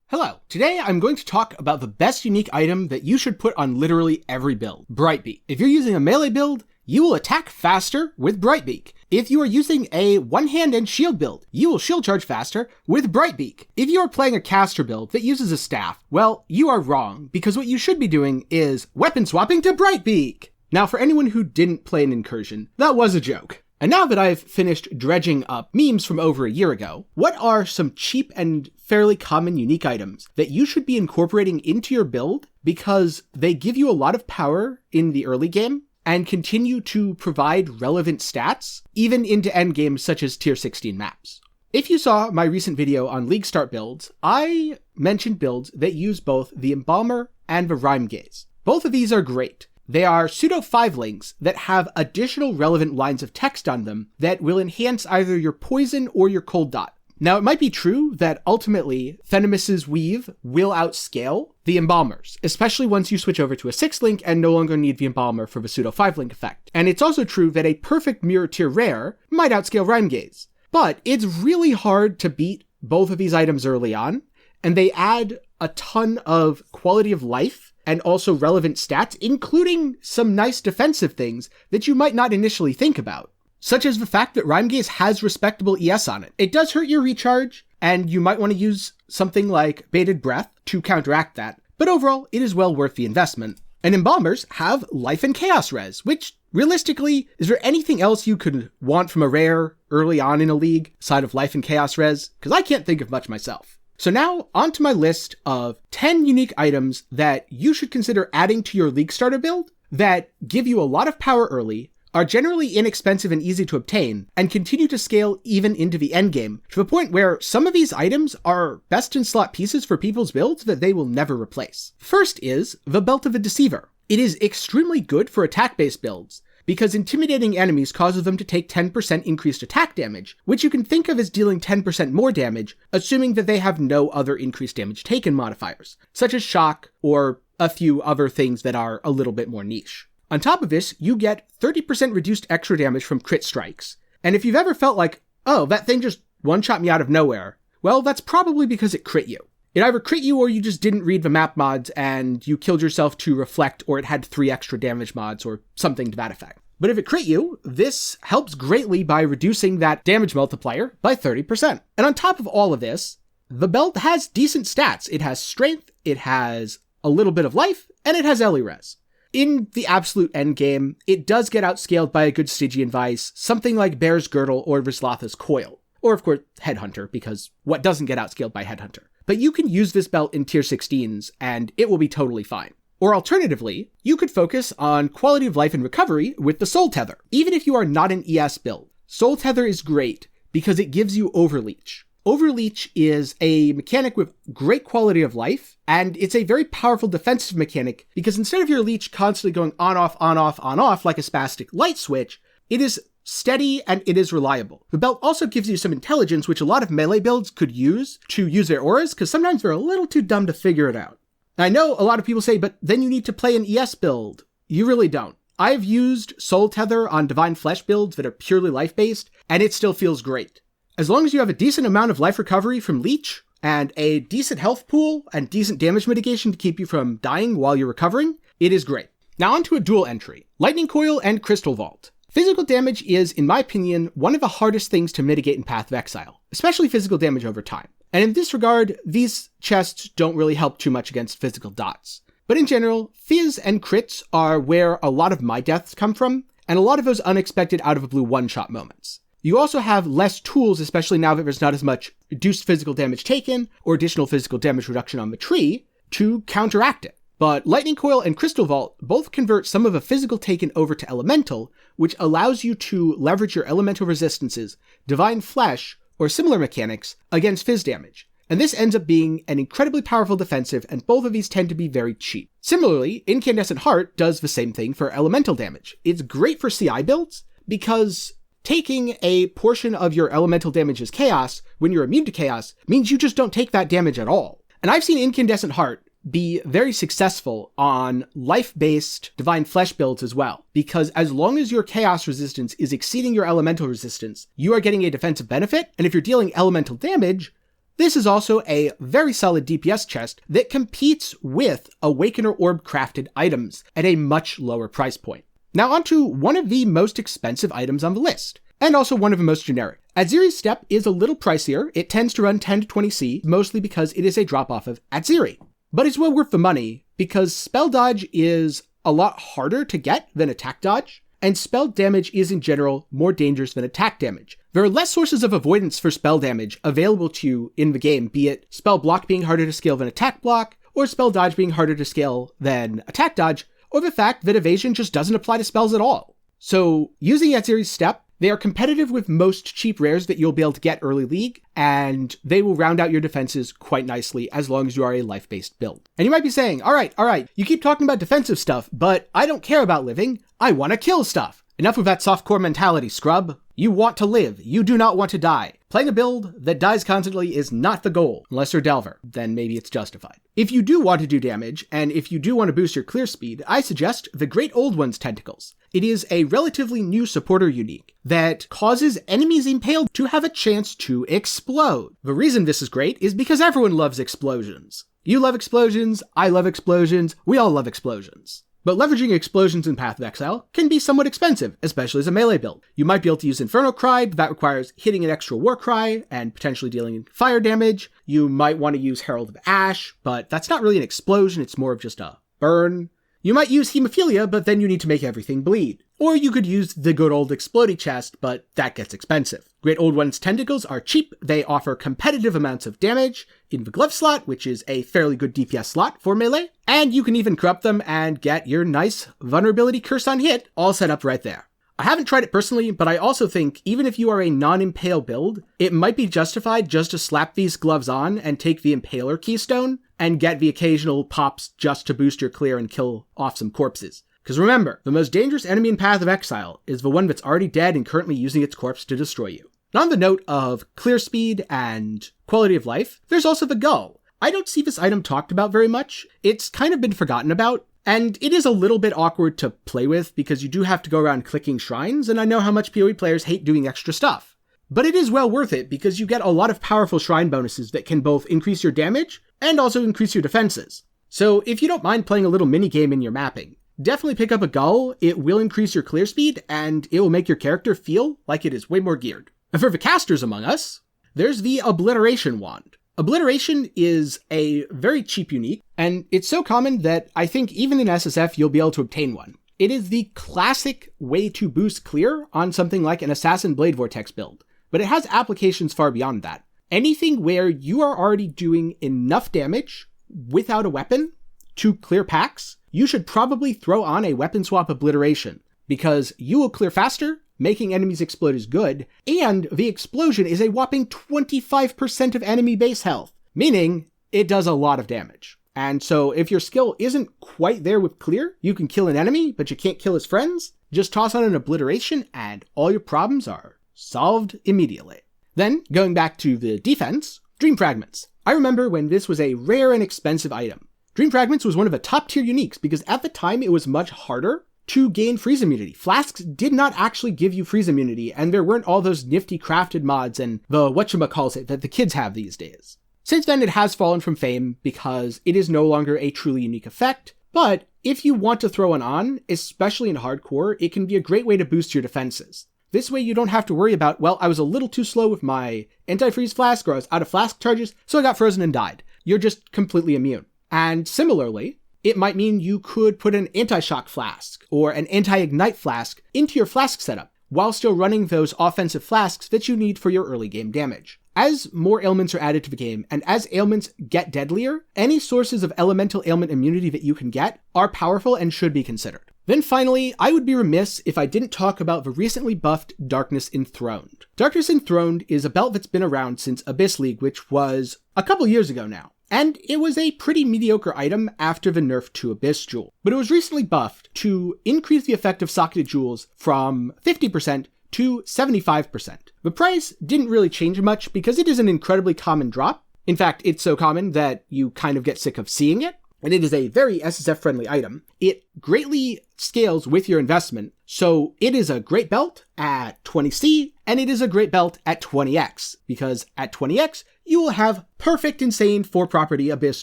Hello, today I'm going to talk about the best unique item that you should put on literally every build, Brightbeak. If you're using a melee build, you will attack faster with Brightbeak. If you are using a one-hand and shield build, you will shield charge faster with Brightbeak. If you are playing a caster build that uses a staff, well, you are wrong, because what you should be doing is weapon swapping to Brightbeak. Now, for anyone who didn't play an incursion, that was a joke. And now that I've finished dredging up memes from over a year ago, what are some cheap and fairly common unique items that you should be incorporating into your build because they give you a lot of power in the early game and continue to provide relevant stats, even into endgames such as tier 16 maps? If you saw my recent video on League Start builds, I mentioned builds that use both the Embalmer and the Rime Gaze. Both of these are great. They are pseudo 5-links that have additional relevant lines of text on them that will enhance either your poison or your cold dot. Now, it might be true that ultimately Venomous' Weave will outscale the Embalmers, especially once you switch over to a 6-link and no longer need the Embalmer for the pseudo 5-link effect. And it's also true that a perfect mirror tier rare might outscale Rime Gaze. But it's really hard to beat both of these items early on, and they add a ton of quality of life and also relevant stats, including some nice defensive things that you might not initially think about, such as the fact that Rime Gaze has respectable ES on it. It does hurt your recharge, and you might want to use something like Bated Breath to counteract that, but overall, it is well worth the investment. And Embalmers have Life and Chaos Res, which, realistically, is there anything else you could want from a rare early on in a league, aside of Life and Chaos Res? Because I can't think of much myself. So now, onto my list of 10 unique items that you should consider adding to your League Starter build that give you a lot of power early, are generally inexpensive and easy to obtain, and continue to scale even into the endgame, to the point where some of these items are best-in-slot pieces for people's builds that they will never replace. First is the Belt of the Deciever. It is extremely good for attack-based builds, because intimidating enemies causes them to take 10% increased attack damage, which you can think of as dealing 10% more damage, assuming that they have no other increased damage taken modifiers, such as shock or a few other things that are a little bit more niche. On top of this, you get 30% reduced extra damage from crit strikes, and if you've ever felt like, oh, that thing just one-shot me out of nowhere, well, that's probably because it crit you. It either crit you or you just didn't read the map mods and you killed yourself to reflect, or it had 3 extra damage mods or something to that effect. But if it crit you, this helps greatly by reducing that damage multiplier by 30%. And on top of all of this, the belt has decent stats. It has strength, it has a little bit of life, and it has Ellie Res. In the absolute endgame, it does get outscaled by a good Stygian Vice, something like Bear's Girdle or Vizslatha's Coil. Or of course, Headhunter, because what doesn't get outscaled by Headhunter? But you can use this belt in tier 16s, and it will be totally fine. Or alternatively, you could focus on quality of life and recovery with the Soul Tether. Even if you are not an ES build, Soul Tether is great because it gives you Overleech. Overleech is a mechanic with great quality of life, and it's a very powerful defensive mechanic because instead of your leech constantly going on, off, on, off, on, off like a spastic light switch, it is steady and it is reliable. The belt also gives you some intelligence, which a lot of melee builds could use to use their auras, because sometimes they're a little too dumb to figure it out. I know a lot of people say, but then you need to play an ES build. You really don't. I've used Soul Tether on Divine Flesh builds that are purely life-based, and it still feels great. As long as you have a decent amount of life recovery from Leech, and a decent health pool, and decent damage mitigation to keep you from dying while you're recovering, it is great. Now onto a dual entry, Lightning Coil and Crystal Vault. Physical damage is, in my opinion, one of the hardest things to mitigate in Path of Exile, especially physical damage over time. And in this regard, these chests don't really help too much against physical dots. But in general, Fizz and crits are where a lot of my deaths come from, and a lot of those unexpected out-of-the-blue one-shot moments. You also have less tools, especially now that there's not as much reduced physical damage taken, or additional physical damage reduction on the tree, to counteract it. But Lightning Coil and Crystal Vault both convert some of the physical taken over to Elemental, which allows you to leverage your elemental resistances, Divine Flesh, or similar mechanics against Fizz damage. And this ends up being an incredibly powerful defensive, and both of these tend to be very cheap. Similarly, Incandescent Heart does the same thing for elemental damage. It's great for CI builds, because taking a portion of your elemental damage as chaos when you're immune to chaos means you just don't take that damage at all. And I've seen Incandescent Heart be very successful on life-based Divine Flesh builds as well, because as long as your chaos resistance is exceeding your elemental resistance, you are getting a defensive benefit, and if you're dealing elemental damage, This is also a very solid DPS chest that competes with Awakener Orb crafted items at a much lower price point. Now onto one of the most expensive items on the list, and also one of the most generic. Atziri's Step is a little pricier. It tends to run 10 to 20C, mostly because it is a drop-off of Atziri. But it's well worth the money, because spell dodge is a lot harder to get than attack dodge, and spell damage is in general more dangerous than attack damage. There are less sources of avoidance for spell damage available to you in the game, be it spell block being harder to scale than attack block, or spell dodge being harder to scale than attack dodge, or the fact that evasion just doesn't apply to spells at all. So using Atziri's Step, they are competitive with most cheap rares that you'll be able to get early league, and they will round out your defenses quite nicely as long as you are a life-based build. And you might be saying, all right, you keep talking about defensive stuff, but I don't care about living, I want to kill stuff. Enough with that softcore mentality, scrub. You want to live, you do not want to die. Playing a build that dies constantly is not the goal, unless you're Delver, then maybe it's justified. If you do want to do damage, and if you do want to boost your clear speed, I suggest the Great Old One's Tentacles. It is a relatively new supporter unique that causes enemies impaled to have a chance to explode. The reason this is great is because everyone loves explosions. You love explosions, I love explosions, we all love explosions. But leveraging explosions in Path of Exile can be somewhat expensive, especially as a melee build. You might be able to use Inferno Cry, but that requires hitting an extra War Cry and potentially dealing fire damage. You might want to use Herald of Ash, but that's not really an explosion, it's more of just a burn. You might use Hemophilia, but then you need to make everything bleed. Or you could use the good old Explodey chest, but that gets expensive. Great Old One's Tentacles are cheap, they offer competitive amounts of damage in the glove slot, which is a fairly good DPS slot for melee, and you can even corrupt them and get your nice vulnerability curse on hit all set up right there. I haven't tried it personally, but I also think even if you are a non-impale build, it might be justified just to slap these gloves on and take the Impaler keystone and get the occasional pops just to boost your clear and kill off some corpses. Because remember, the most dangerous enemy in Path of Exile is the one that's already dead and currently using its corpse to destroy you. And on the note of clear speed and quality of life, there's also the Gull. I don't see this item talked about very much. It's kind of been forgotten about, and it is a little bit awkward to play with because you do have to go around clicking shrines, and I know how much PoE players hate doing extra stuff. But it is well worth it because you get a lot of powerful shrine bonuses that can both increase your damage and also increase your defenses. So if you don't mind playing a little mini-game in your mapping, definitely pick up a Gull. It will increase your clear speed, and it will make your character feel like it is way more geared. And for the casters among us, there's the Obliteration wand. Obliteration is a very cheap unique, and it's so common that I think even in SSF you'll be able to obtain one. It is the classic way to boost clear on something like an Assassin Blade Vortex build, but it has applications far beyond that. Anything where you are already doing enough damage without a weapon to clear packs, you should probably throw on a weapon swap Obliteration, because you will clear faster, making enemies explode is good, and the explosion is a whopping 25% of enemy base health, meaning it does a lot of damage. And so if your skill isn't quite there with clear, you can kill an enemy, but you can't kill his friends, just toss on an Obliteration and all your problems are solved immediately. Then, going back to the defense, Dream Fragments. I remember when this was a rare and expensive item. Dream Fragments was one of the top tier uniques because at the time it was much harder to gain freeze immunity. Flasks did not actually give you freeze immunity, and there weren't all those nifty crafted mods and the whatchamacallit that the kids have these days. Since then, it has fallen from fame because it is no longer a truly unique effect, but if you want to throw one on, especially in hardcore, it can be a great way to boost your defenses. This way you don't have to worry about, well, I was a little too slow with my anti-freeze flask, or I was out of flask charges, so I got frozen and died. You're just completely immune. And similarly, it might mean you could put an anti-shock flask or an anti-ignite flask into your flask setup while still running those offensive flasks that you need for your early game damage. As more ailments are added to the game, and as ailments get deadlier, any sources of elemental ailment immunity that you can get are powerful and should be considered. Then finally, I would be remiss if I didn't talk about the recently buffed Darkness Enthroned. Darkness Enthroned is a belt that's been around since Abyss League, which was a couple years ago now. And it was a pretty mediocre item after the nerf to Abyss Jewel. But it was recently buffed to increase the effect of socketed jewels from 50% to 75%. The price didn't really change much because it is an incredibly common drop. In fact, it's so common that you kind of get sick of seeing it. and it is a very SSF-friendly item. It greatly scales with your investment, so it is a great belt at 20C, and it is a great belt at 20X, because at 20X, you will have perfect insane 4-property Abyss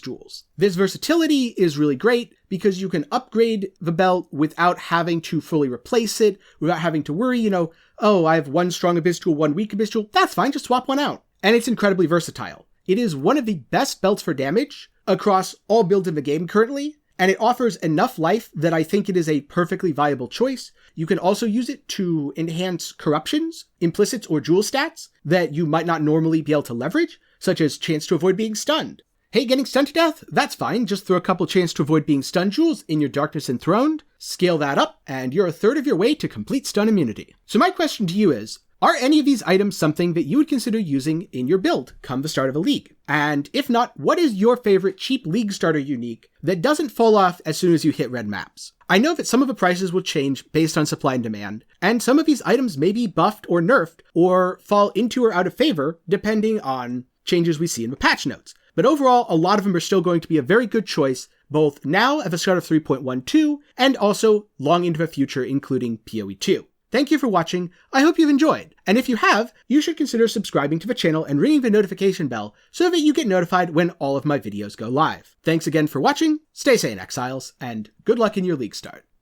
Jewels. This versatility is really great because you can upgrade the belt without having to fully replace it, without having to worry, oh, I have 1 strong Abyss Jewel, 1 weak Abyss Jewel. That's fine, just swap one out. And it's incredibly versatile. It is one of the best belts for damage across all builds in the game currently, and it offers enough life that I think it is a perfectly viable choice. You can also use it to enhance corruptions, implicits, or jewel stats that you might not normally be able to leverage, such as chance to avoid being stunned. Hey, getting stunned to death? That's fine. Just throw a couple chance to avoid being stunned jewels in your Darkness Enthroned, scale that up, and you're a third of your way to complete stun immunity. So my question to you is, are any of these items something that you would consider using in your build come the start of a league? And if not, what is your favorite cheap league starter unique that doesn't fall off as soon as you hit red maps? I know that some of the prices will change based on supply and demand, and some of these items may be buffed or nerfed or fall into or out of favor depending on changes we see in the patch notes. But overall, a lot of them are still going to be a very good choice, both now at the start of 3.12 and also long into the future, including PoE 2. Thank you for watching, I hope you've enjoyed, and if you have, you should consider subscribing to the channel and ringing the notification bell so that you get notified when all of my videos go live. Thanks again for watching, stay sane Exiles, and good luck in your league start.